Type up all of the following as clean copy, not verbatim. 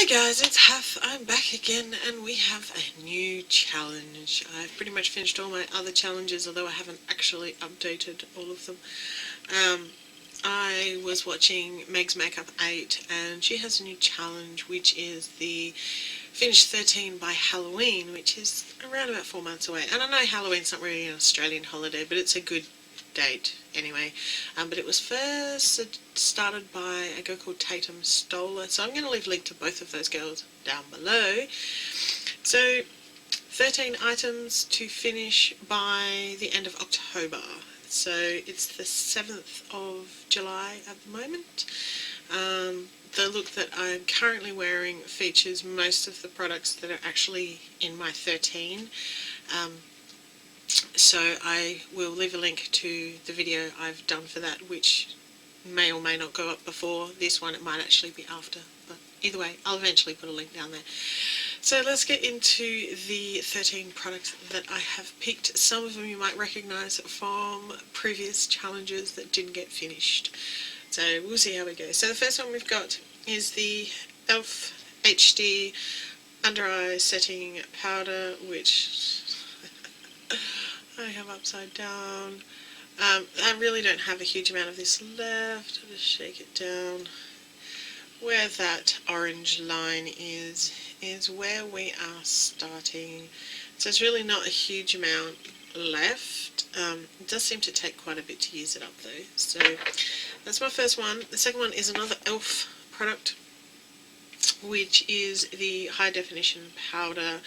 guys, it's Huff. I'm back again and we have a new challenge. I've pretty much finished all my other challenges, although I haven't actually updated all of them. I was watching Meg's Makeup 8 and she has a new challenge, which is the Finish 13 by Halloween, which is around about 4 months away. And I know Halloween's not really an Australian holiday, but it's a good date anyway. But it was first started by a girl called Tatum. So I'm going to leave a link to both of those girls down below. So 13 items to finish by the end of October. So it's the 7th of July at the moment. The look that I'm currently wearing features most of the products that are actually in my 13. So I will leave a link to the video I've done for that, which may or may not go up before this one. It might actually be after, but either way, I'll eventually put a link down there. So let's get into the 13 products that I have picked. Some of them you might recognise from previous challenges that didn't get finished. So we'll see how we go. So the first one we've got is the e.l.f. HD Under Eye Setting Powder, which I have upside down. I really don't have a huge amount of this left. I'll just shake it down. Where that orange line is where we are starting. So it's really not a huge amount left. It does seem to take quite a bit to use it up though. So that's my first one. The second one is another e.l.f. product, which is the High Definition Powder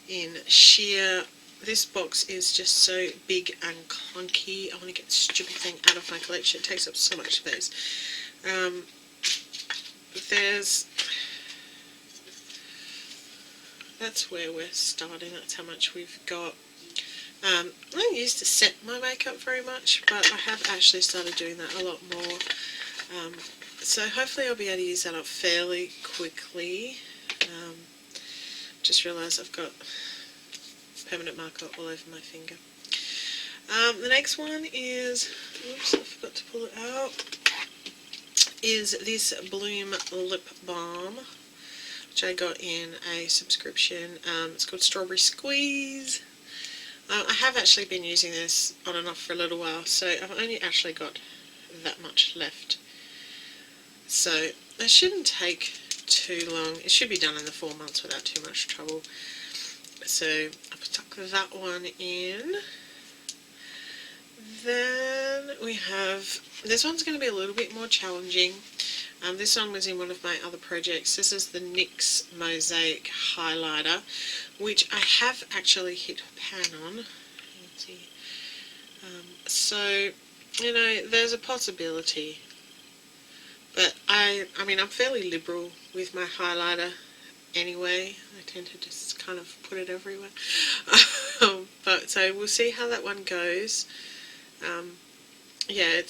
in Sheer. This box is just so big and clunky. I want to get the stupid thing out of my collection. It takes up so much space. That's where we're starting. That's how much we've got. I don't use to set my makeup very much, but I have actually started doing that a lot more. So hopefully I'll be able to use that up fairly quickly. Just realised I've got permanent marker all over my finger. The next one is, oops, I forgot to pull it out, is this Bloom Lip Balm, which I got in a subscription. It's called Strawberry Squeeze. I have actually been using this on and off for a little while, so I've only actually got that much left. So it shouldn't take too long. It should be done in the 4 months without too much trouble. So I've stuck that one in. Then we have, this one's going to be a little bit more challenging. This one was in one of my other projects. This is the NYX Mosaic Highlighter, which I have actually hit pan on. Let's see. So, you know, there's a possibility. But I mean, I'm fairly liberal with my highlighter anyway. I tend to just kind of put it everywhere. But so we'll see how that one goes. Yeah,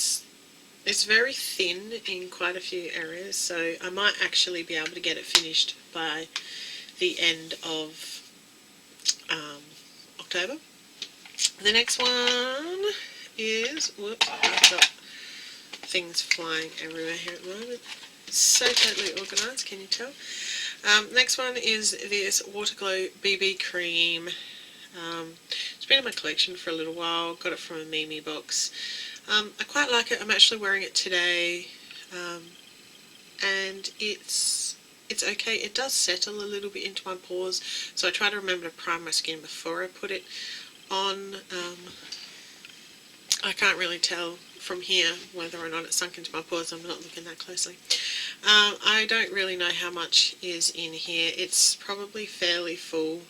it's very thin in quite a few areas, so I might actually be able to get it finished by the end of October. The next one is, whoops, I've got things flying everywhere here at the moment. So totally organised, can you tell? Next one is this Waterglow BB Cream. It's been in my collection for a little while. Got it from a Mimi box. I quite like it. I'm actually wearing it today, and it's okay. It does settle a little bit into my pores, so I try to remember to prime my skin before I put it on. I can't really tell from here whether or not it's sunk into my pores. I'm not looking that closely. I don't really know how much is in here. It's probably fairly full.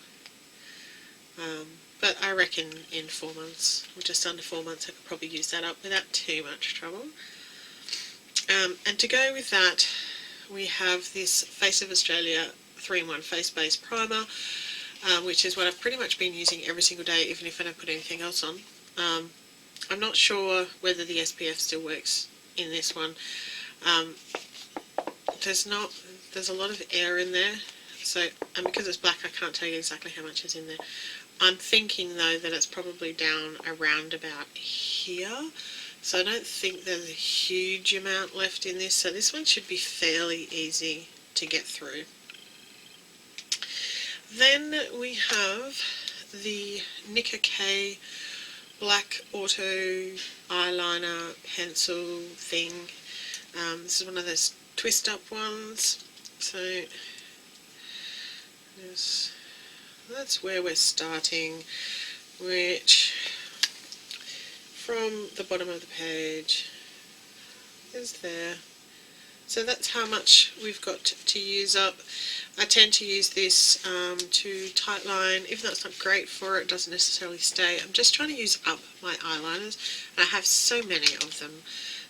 But I reckon in 4 months, or just under 4 months, I could probably use that up without too much trouble. And to go with that, we have this Face of Australia 3-in-1 Face Base Primer, which is what I've pretty much been using every single day, even if I don't put anything else on. I'm not sure whether the SPF still works in this one. There's a lot of air in there, so, and because it's black I can't tell you exactly how much is in there. I'm thinking though that it's probably down around about here, so I don't think there's a huge amount left in this, so this one should be fairly easy to get through. Then we have the Nicka K Black Auto Eyeliner Pencil thing. This is one of those twist up ones. So that's where we're starting, which from the bottom of the page is there. So that's how much we've got to use up. I tend to use this to tightline. Even though it's not great for it, it doesn't necessarily stay. I'm just trying to use up my eyeliners, and I have so many of them.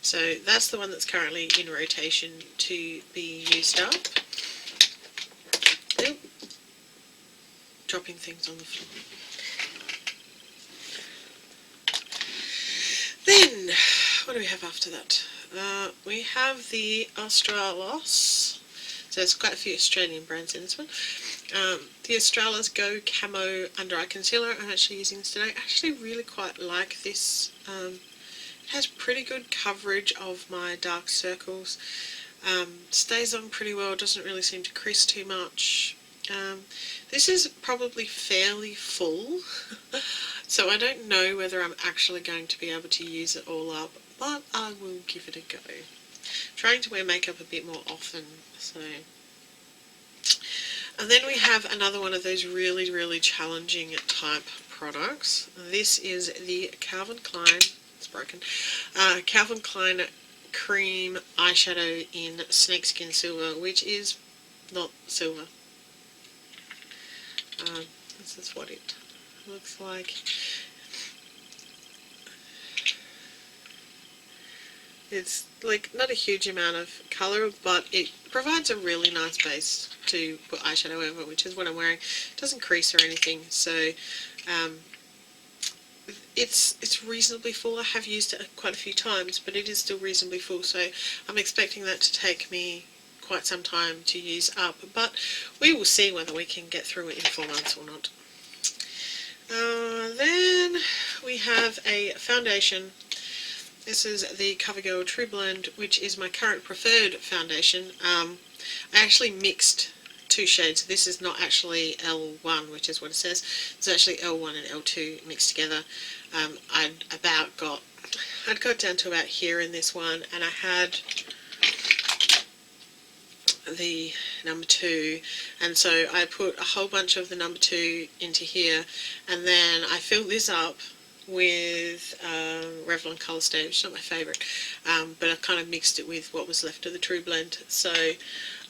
So that's the one that's currently in rotation to be used up. Oop. Dropping things on the floor. Then, what do we have after that? We have the Australis. So there's quite a few Australian brands in this one. The Australis Go Camo Under Eye Concealer. I'm actually using this today. I actually really quite like this. It has pretty good coverage of my dark circles. Stays on pretty well, doesn't really seem to crease too much. This is probably fairly full, so I don't know whether I'm actually going to be able to use it all up, but I will give it a go. I'm trying to wear makeup a bit more often, so. And then we have another one of those really, really challenging type products. This is the Calvin Klein, it's broken, Calvin Klein Cream Eyeshadow in Snakeskin Silver, which is not silver. This is what it looks like. It's like not a huge amount of colour, but it provides a really nice base to put eyeshadow over, which is what I'm wearing. It doesn't crease or anything, so it's reasonably full. I have used it quite a few times, but it is still reasonably full, so I'm expecting that to take me quite some time to use up, but we will see whether we can get through it in 4 months or not. Then we have a foundation. This is the CoverGirl True Blend, which is my current preferred foundation. I actually mixed 2 shades. This is not actually L1, which is what it says. It's actually L1 and L2 mixed together. I'd got down to about here in this one, and I had the number 2, and so I put a whole bunch of the number 2 into here, and then I filled this up with Revlon Colour Stay, which is not my favourite, but I kind of mixed it with what was left of the True Blend. So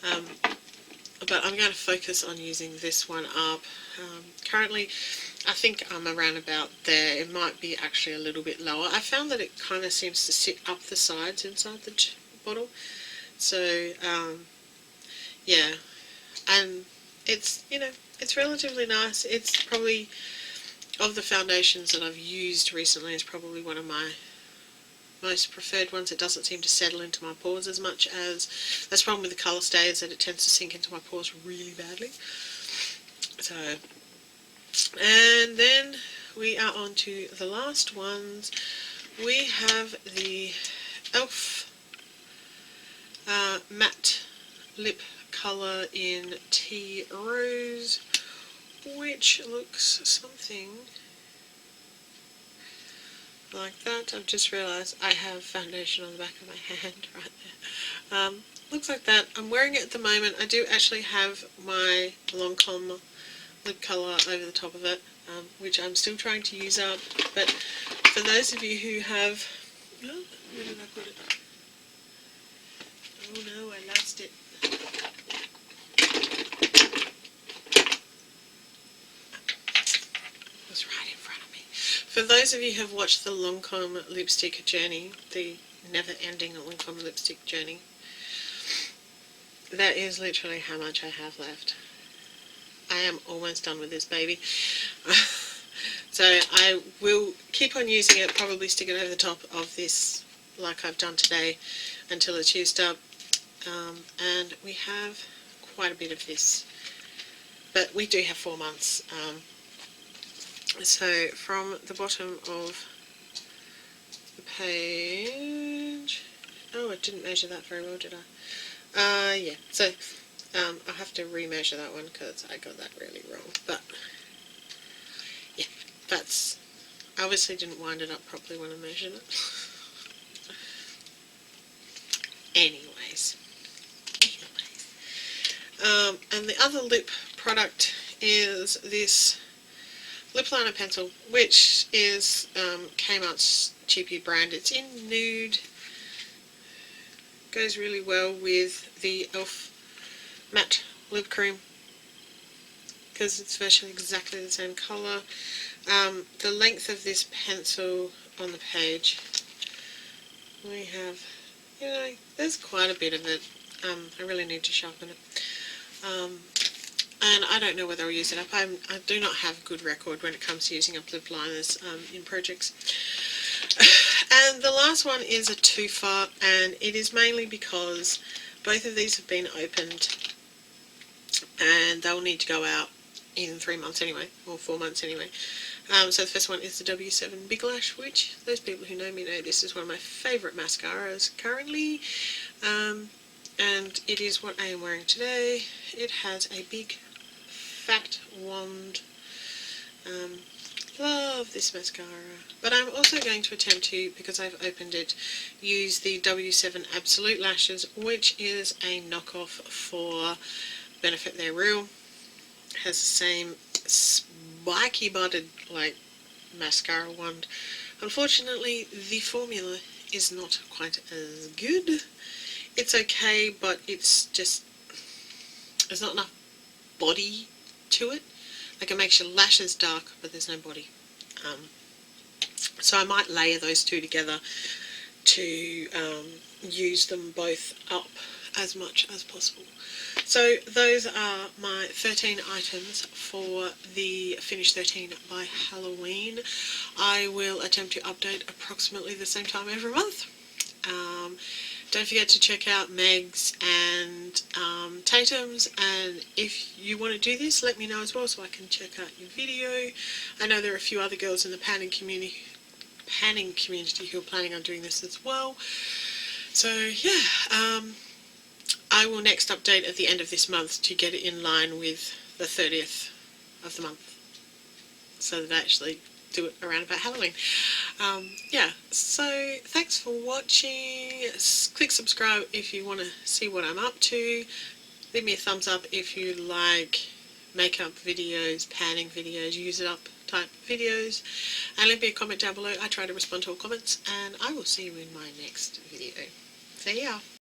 but I'm going to focus on using this one up. Currently I think I'm around about there. It might be actually a little bit lower. I found that it kind of seems to sit up the sides inside the bottle, so yeah, and it's, you know, it's relatively nice. It's probably, of the foundations that I've used recently, it's probably one of my most preferred ones. It doesn't seem to settle into my pores as much as, that's the problem with the Colour Stay, is that it tends to sink into my pores really badly. So, and then we are on to the last ones. We have the e.l.f. Matte Lip Colour in Tea Rose, which looks something like that. I've just realised I have foundation on the back of my hand right there. Looks like that. I'm wearing it at the moment. I do actually have my Lancome lip colour over the top of it, which I'm still trying to use up, but for those of you who have... Oh, where did I put it? Oh no, I lost it. Was right in front of me. For those of you who have watched the Lancome lipstick journey, the never-ending Lancome lipstick journey, that is literally how much I have left. I am almost done with this baby. So I will keep on using it, probably stick it over the top of this like I've done today until it's used up. And we have quite a bit of this, but we do have 4 months. So from the bottom of the page, oh, I didn't measure that very well, did I? Yeah, so I'll have to remeasure that one because I got that really wrong. But yeah, that's, I obviously didn't wind it up properly when I measured it. Anyways. And the other lip product is this lip liner pencil, which is Kmart's cheapy brand. It's in nude. Goes really well with the e.l.f. matte lip cream because it's virtually exactly the same colour. The length of this pencil on the page, we have, you know, there's quite a bit of it. I really need to sharpen it. And I don't know whether I'll use it up. I do not have a good record when it comes to using up lip liners in projects. And the last one is a twofer, and it is mainly because both of these have been opened and they'll need to go out in 3 months anyway, or 4 months anyway. So the first one is the W7 Big Lash, which those people who know me know this is one of my favourite mascaras currently. And it is what I am wearing today. It has a big fat wand. Love this mascara. But I'm also going to attempt to, because I've opened it, use the W7 Absolute Lashes, which is a knockoff for Benefit They're Real. It has the same spiky butted like mascara wand. Unfortunately, the formula is not quite as good. It's okay, but it's just, there's not enough body to it. Like, it makes your lashes dark, but there's no body. So I might layer those two together to use them both up as much as possible. So those are my 13 items for the Finish 13 by Halloween. I will attempt to update approximately the same time every month. Don't forget to check out Meg's and Tatum's, and if you want to do this, let me know as well so I can check out your video. I know there are a few other girls in the panning community who are planning on doing this as well. So yeah, I will next update at the end of this month to get it in line with the 30th of the month, so that I actually do it around about Halloween. Yeah, so thanks for watching. Click subscribe if you want to see what I'm up to. Leave me a thumbs up if you like makeup videos, panning videos, use it up type videos, and leave me a comment down below. I try to respond to all comments, and I will see you in my next video. See ya!